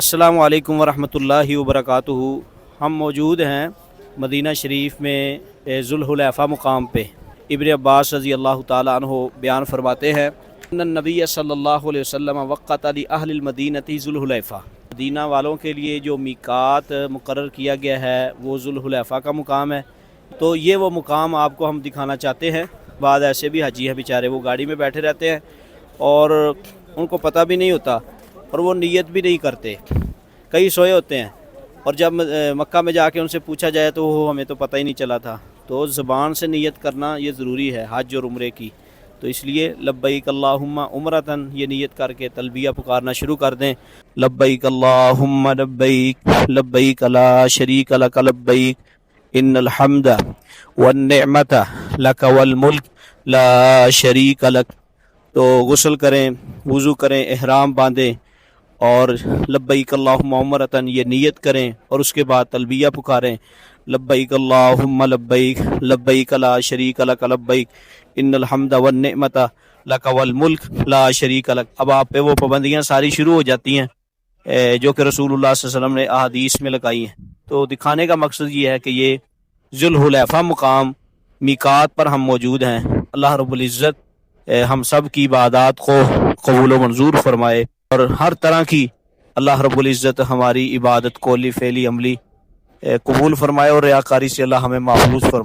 السلام علیکم ورحمۃ اللہ وبرکاتہ۔ ہم موجود ہیں مدینہ شریف میں ذوالحلیفہ مقام پہ۔ ابن عباس رضی اللہ تعالیٰ عنہ بیان فرماتے ہیں ان النبی صلی اللہ علیہ وسلم وقت لأہل المدینہ ذوالحلیفہ، مدینہ والوں کے لیے جو میقات مقرر کیا گیا ہے وہ ذوالحلیفہ کا مقام ہے۔ تو یہ وہ مقام آپ کو ہم دکھانا چاہتے ہیں۔ بعض ایسے بھی حاجی ہیں بیچارے، وہ گاڑی میں بیٹھے رہتے ہیں اور ان کو پتہ بھی نہیں ہوتا اور وہ نیت بھی نہیں کرتے، کئی سوئے ہوتے ہیں، اور جب مکہ میں جا کے ان سے پوچھا جائے تو وہ ہمیں تو پتہ ہی نہیں چلا تھا۔ تو زبان سے نیت کرنا یہ ضروری ہے حج اور عمرے کی، تو اس لیے لبیک اللہم عمرتن یہ نیت کر کے تلبیہ پکارنا شروع کر دیں۔ لبیک اللہم لبیک لبیک لا شریک لک لبیک ان الحمد والنعمت لک والملک لا شریک لک۔ تو غسل کریں، وضو کریں، احرام باندھیں اور لبیک اللہم عمرتن یہ نیت کریں اور اس کے بعد تلبیہ پکاریں۔ لبیک اللہم لبیک لبیک لا شریک لک لبیک ان الحمد والنعمت لک والملک لا شریک لک۔ اب آپ پہ وہ پابندیاں ساری شروع ہو جاتی ہیں جو کہ رسول اللہ صلی اللہ علیہ وسلم نے احادیث میں لگائی ہیں۔ تو دکھانے کا مقصد یہ ہے کہ یہ ذوالحلیفہ مقام میقات پر ہم موجود ہیں۔ اللہ رب العزت ہم سب کی عبادات کو قبول و منظور فرمائے اور ہر طرح کی اللہ رب العزت ہماری عبادت قولی فعلی عملی قبول فرمائے اور ریاکاری سے اللہ ہمیں محفوظ فرمائے۔